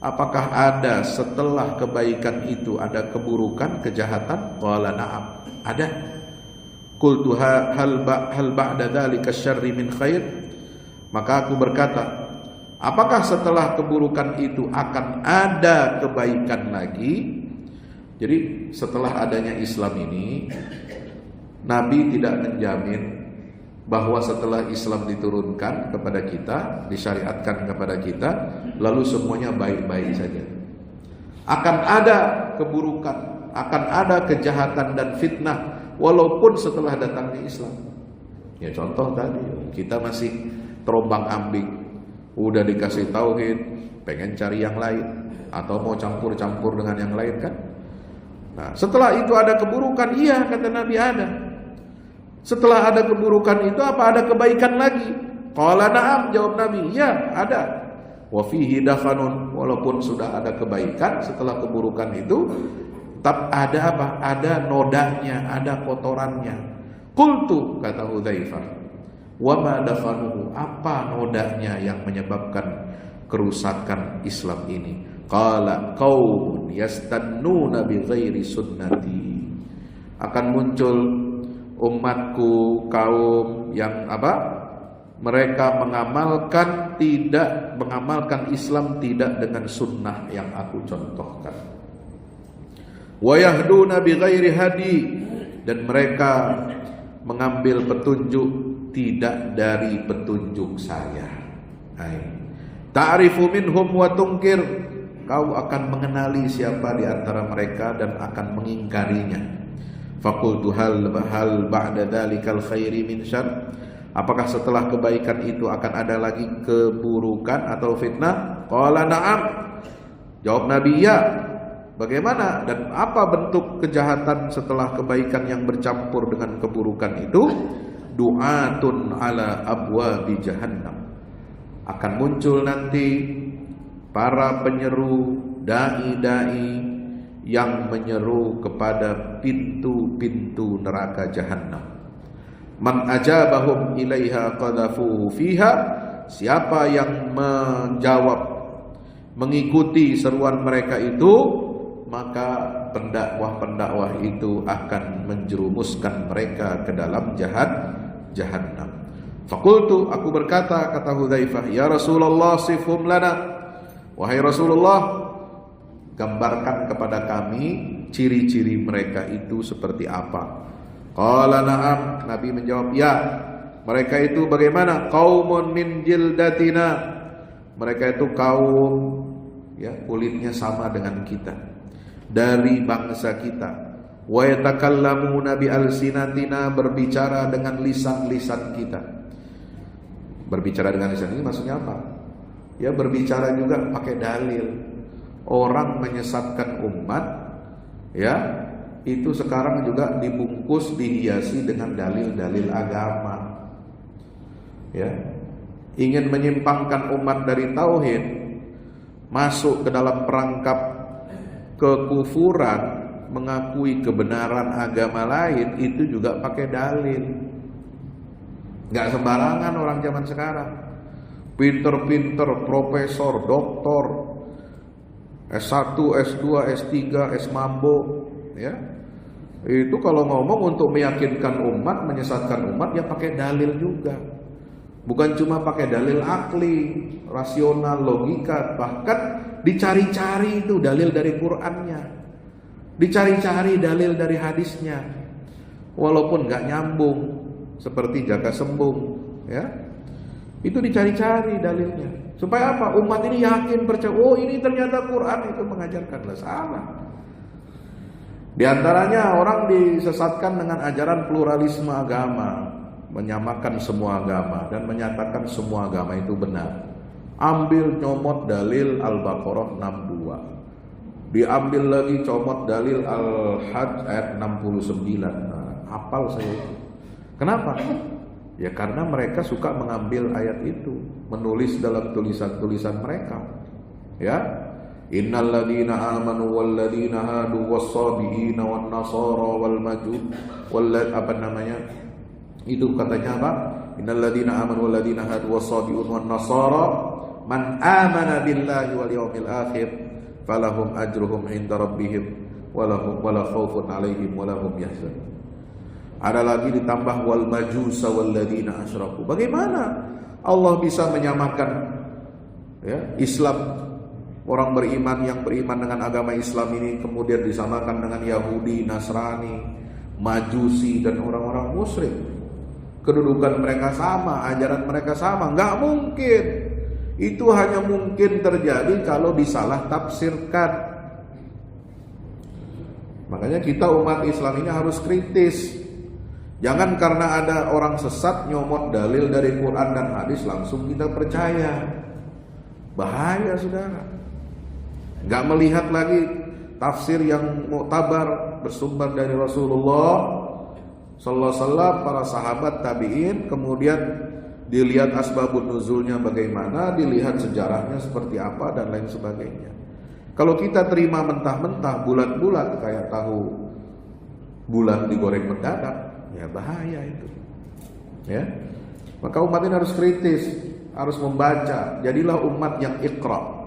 Apakah ada setelah kebaikan itu ada keburukan, kejahatan? Qala na'am. Ada. Qultu hal ba'da dzalika syarri min khair? Maka aku berkata, apakah setelah keburukan itu akan ada kebaikan lagi? Jadi setelah adanya Islam ini, Nabi tidak menjamin bahwa setelah Islam diturunkan kepada kita, disyariatkan kepada kita, lalu semuanya baik-baik saja. Akan ada keburukan, akan ada kejahatan dan fitnah, walaupun setelah datangnya Islam. Ya contoh tadi, kita masih terombang-ambing, udah dikasih tauhid, pengen cari yang lain, atau mau campur-campur dengan yang lain kan? Nah, setelah itu ada keburukan, iya kata Nabi ada. Setelah ada keburukan itu apa ada kebaikan lagi? Qala na'am, jawab Nabi, ya ada. Wa fihi dakhanun, walaupun sudah ada kebaikan setelah keburukan itu, tetap ada apa? Ada nodanya, ada kotorannya. Qultu, kata Hudzaifah, wa ma dakhanuhu, apa nodanya yang menyebabkan kerusakan Islam ini? Qala qaumun yastannuna bi ghairi sunnati. Akan muncul umatku, kaum yang apa? Mereka mengamalkan Islam tidak dengan sunnah yang aku contohkan. Wa yahduna bi ghairi hadi, dan mereka mengambil petunjuk tidak dari petunjuk saya. Ta'rifu minhum wa tunkir, kau akan mengenali siapa di antara mereka dan akan mengingkarinya. Faqultu hal ba'da dzalikal khairi min syarr? Apakah setelah kebaikan itu akan ada lagi keburukan atau fitnah? Qala na'am. Jawab Nabi, ya. Bagaimana dan apa bentuk kejahatan setelah kebaikan yang bercampur dengan keburukan itu? Du'atun ala abwabi jahannam. Akan muncul nanti para penyeru, dai-dai yang menyeru kepada pintu-pintu neraka jahanam. Man ajabahum ilaiha qadhafu fiha, siapa yang menjawab, mengikuti seruan mereka itu, maka pendakwah-pendakwah itu akan menjerumuskan mereka ke dalam jahannam. Fakultu, aku berkata, kata Hudzaifah, ya Rasulullah sifhum lana, wahai Rasulullah, gambarkan kepada kami ciri-ciri mereka itu seperti apa. Qala na'am, Nabi menjawab, ya. Mereka itu bagaimana? Qaumun min jildatina, mereka itu kaum ya kulitnya sama dengan kita, dari bangsa kita. Wa yatakallamuna bi alsinatina, berbicara dengan lisan-lisan kita. Berbicara dengan lisan ini maksudnya apa? Ya berbicara juga pakai dalil. Orang menyesatkan umat, ya itu sekarang juga dibungkus, dihiasi dengan dalil-dalil agama. Ya, ingin menyimpangkan umat dari tauhid, masuk ke dalam perangkap kekufuran, mengakui kebenaran agama lain, itu juga pakai dalil. Gak sembarangan orang zaman sekarang. Pinter-pinter, profesor, doktor, S1, S2, S3, S mambo, ya. Itu kalau ngomong untuk meyakinkan umat, menyesatkan umat, ya pakai dalil juga. Bukan cuma pakai dalil akli, rasional, logika, bahkan dicari-cari itu dalil dari Qur'annya, dicari-cari dalil dari hadisnya, walaupun gak nyambung, seperti jaga sembung, ya. Itu dicari-cari dalilnya. Supaya apa? Umat ini yakin, percaya, oh ini ternyata Quran itu mengajarkanlah. Salah. Di antaranya orang disesatkan dengan ajaran pluralisme agama, menyamakan semua agama dan menyatakan semua agama itu benar. Ambil comot dalil Al-Baqarah 62. Diambil lagi comot dalil Al-Hajj ayat 69. Nah, hafal saya itu. Kenapa? Ya karena mereka suka mengambil ayat itu, menulis dalam tulisan-tulisan mereka. Ya, innal ladzina amanu wal ladzina hadu was-sabiina wan nasara wal majus apa namanya? Itu katanya apa? Innal ladzina amanu wal ladzina hadu was-sabiun wan nasara man amana billahi wal yawmil akhir falahum ajruhum 'inda rabbihim wala khaufun 'alaihim wala hum yahzanun. Ada lagi ditambah wal majusa wal ladzina asyraku. Bagaimana Allah bisa menyamakan ya, Islam, orang beriman yang beriman dengan agama Islam ini kemudian disamakan dengan Yahudi, Nasrani, Majusi dan orang-orang musyrik? Kedudukan mereka sama, ajaran mereka sama? Enggak mungkin. Itu hanya mungkin terjadi kalau disalah tafsirkan. Makanya kita umat Islam ini harus kritis. Jangan karena ada orang sesat nyomot dalil dari Quran dan hadis langsung kita percaya. Bahaya saudara. Gak melihat lagi tafsir yang muktabar bersumber dari Rasulullah sallallahu alaihi wasallam, para sahabat, tabi'in, kemudian dilihat asbabun nuzulnya bagaimana, dilihat sejarahnya seperti apa dan lain sebagainya. Kalau kita terima mentah-mentah bulat-bulat kayak tahu bulat digoreng mendadak, ya bahaya itu. Ya. Maka umat ini harus kritis, harus membaca. Jadilah umat yang iqra.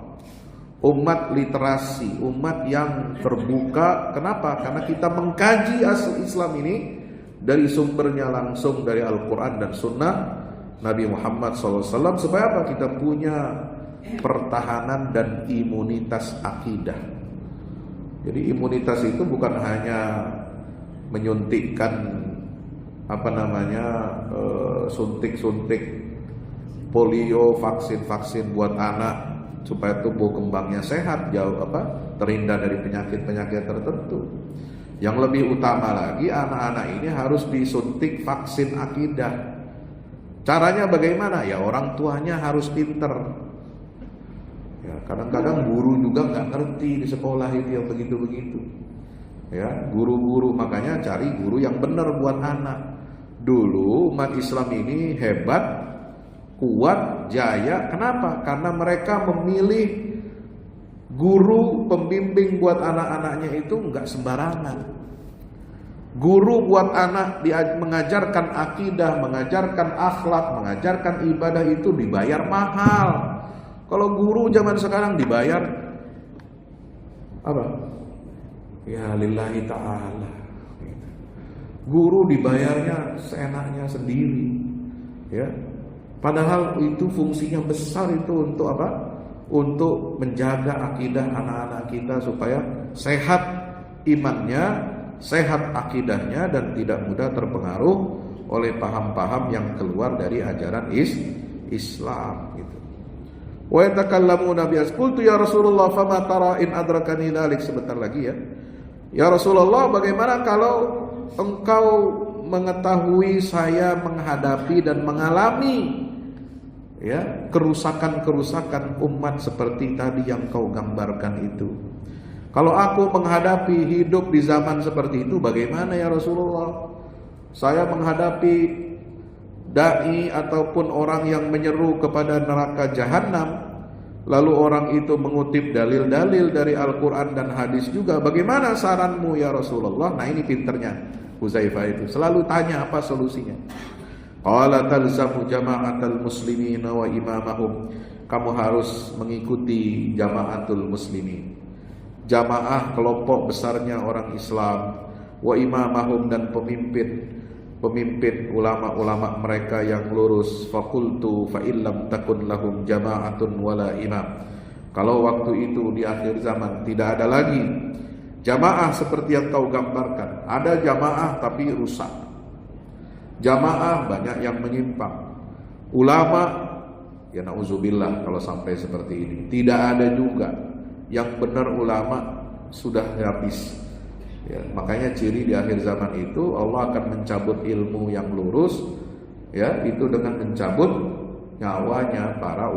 Umat literasi, umat yang terbuka. Kenapa? Karena kita mengkaji asal Islam ini dari sumbernya langsung dari Al-Quran dan Sunnah Nabi Muhammad SAW. Supaya apa? Kita punya pertahanan dan imunitas akidah. Jadi imunitas itu bukan hanya menyuntikkan suntik-suntik polio, vaksin-vaksin buat anak supaya tubuh kembangnya sehat, terhindar dari penyakit-penyakit tertentu. Yang lebih utama lagi, anak-anak ini harus disuntik vaksin akidah. Caranya bagaimana? Ya orang tuanya harus pinter. Ya, kadang-kadang guru juga nggak ngerti di sekolah itu yang begitu-begitu. Ya, guru-guru, makanya cari guru yang benar buat anak. Dulu umat Islam ini hebat, kuat, jaya. Kenapa? Karena mereka memilih guru pembimbing buat anak-anaknya itu nggak sembarangan. Guru buat anak mengajarkan akidah, mengajarkan akhlak, mengajarkan ibadah itu dibayar mahal. Kalau guru zaman sekarang dibayar apa? Ya lillahi ta'ala. Guru dibayarnya seenaknya sendiri. Ya. Padahal itu fungsinya besar itu untuk apa? Untuk menjaga akidah anak-anak kita supaya sehat imannya, sehat akidahnya dan tidak mudah terpengaruh oleh paham-paham yang keluar dari ajaran Islam gitu. Wa yatakallamuna bi qultu ya Rasulullah fama tara in adrakani dzalik. Sebentar lagi ya. Ya Rasulullah, bagaimana kalau engkau mengetahui saya menghadapi dan mengalami ya kerusakan-kerusakan umat seperti tadi yang kau gambarkan itu. Kalau aku menghadapi hidup di zaman seperti itu, bagaimana ya Rasulullah? Saya menghadapi dai ataupun orang yang menyeru kepada neraka jahanam, lalu orang itu mengutip dalil-dalil dari Al-Quran dan hadis juga. Bagaimana saranmu ya Rasulullah? Nah ini pinternya Huzaifah itu, selalu tanya apa solusinya. Qala talzamu jama'atul muslimina wa imamahum. Kamu harus mengikuti jama'atul muslimin, jamaah kelompok besarnya orang Islam, wa imamahum dan pemimpin ulama-ulama mereka yang lurus. Fakultu fa illam takun lahum jama'atun wala imam. Kalau waktu itu di akhir zaman tidak ada lagi jamaah seperti yang kau gambarkan, ada jamaah tapi rusak, jamaah banyak yang menyimpang, ulama ya na'udzubillah kalau sampai seperti ini. Tidak ada juga yang benar, ulama sudah habis. Ya, makanya ciri di akhir zaman itu Allah akan mencabut ilmu yang lurus, ya itu dengan mencabut nyawanya para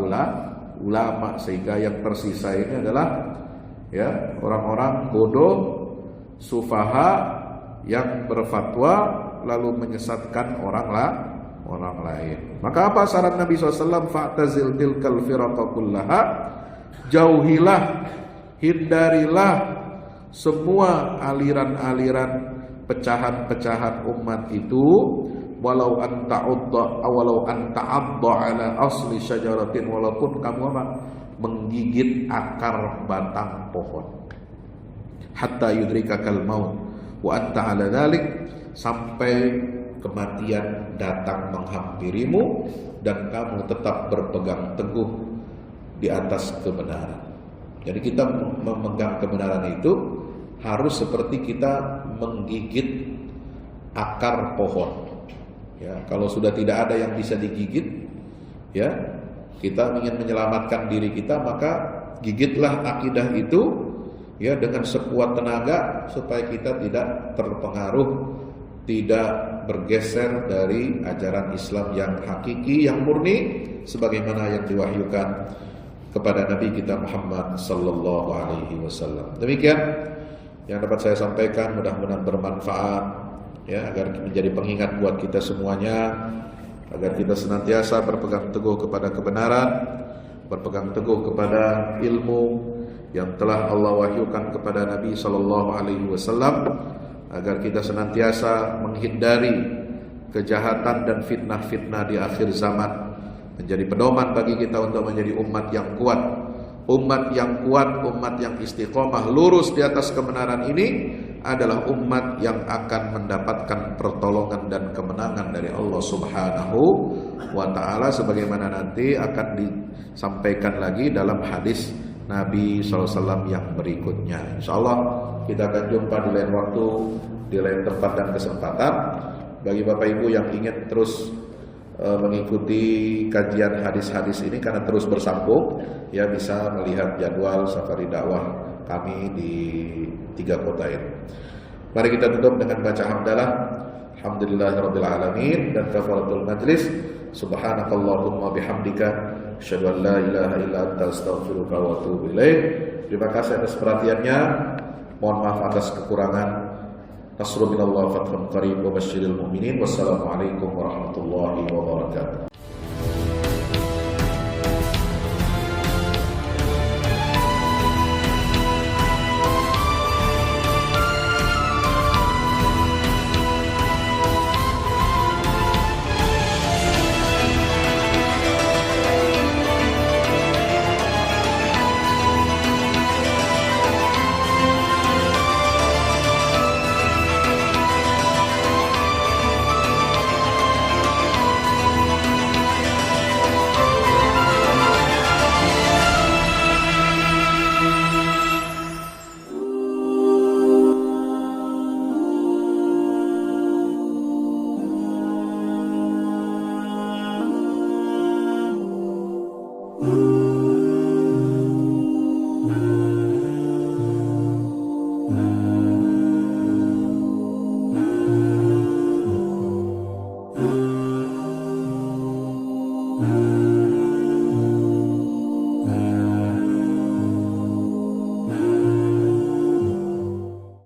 ulama, sehingga yang tersisa ini adalah ya orang-orang bodoh, sufaha yang berfatwa lalu menyesatkan orang lain. Maka apa saran Nabi SAW? Fa'tazil tilkal firaqa kullaha, jauhilah, hindarilah semua aliran-aliran pecahan-pecahan umat itu, walau anta adda ala asli syajaratin, walaupun kamu apa? Menggigit akar batang pohon. Hatta yudrikakal maut wa anta ala dzalik, sampai kematian datang menghampirimu dan kamu tetap berpegang teguh di atas kebenaran. Jadi kita memegang kebenaran itu harus seperti kita menggigit akar pohon. Ya, kalau sudah tidak ada yang bisa digigit, ya, kita ingin menyelamatkan diri kita, maka gigitlah akidah itu, ya, dengan sekuat tenaga supaya kita tidak terpengaruh, tidak bergeser dari ajaran Islam yang hakiki, yang murni, sebagaimana yang diwahyukan kepada Nabi kita Muhammad sallallahu alaihi wasallam. Demikian yang dapat saya sampaikan, mudah-mudahan bermanfaat, ya, agar menjadi pengingat buat kita semuanya, agar kita senantiasa berpegang teguh kepada kebenaran, berpegang teguh kepada ilmu yang telah Allah wahyukan kepada Nabi sallallahu alaihi wasallam, agar kita senantiasa menghindari kejahatan dan fitnah-fitnah di akhir zaman, menjadi pedoman bagi kita untuk menjadi umat yang kuat. Umat yang kuat, umat yang istiqomah lurus di atas kebenaran ini adalah umat yang akan mendapatkan pertolongan dan kemenangan dari Allah Subhanahu wa ta'ala, sebagaimana nanti akan disampaikan lagi dalam hadis Nabi SAW yang berikutnya. InsyaAllah kita akan jumpa di lain waktu, di lain tempat dan kesempatan. Bagi Bapak Ibu yang ingin terus mengikuti kajian hadis-hadis ini karena terus bersambung, ya, bisa melihat jadwal safari dakwah kami di 3 kota ini. Mari kita tutup dengan baca hamdalah. Alhamdulillahirabbil alamin dan kafaratul majlis. Subhanakallahumma bihamdika asyhadu an la ilaha illa anta astaghfiruka wa atubu ilaik. Terima kasih atas perhatiannya. Mohon maaf atas kekurangan. Nasrul minallah fathun qarib wa basyiril mu'minin. Wassalamualaikum warahmatullahi wabarakatuh. Mm-hmm.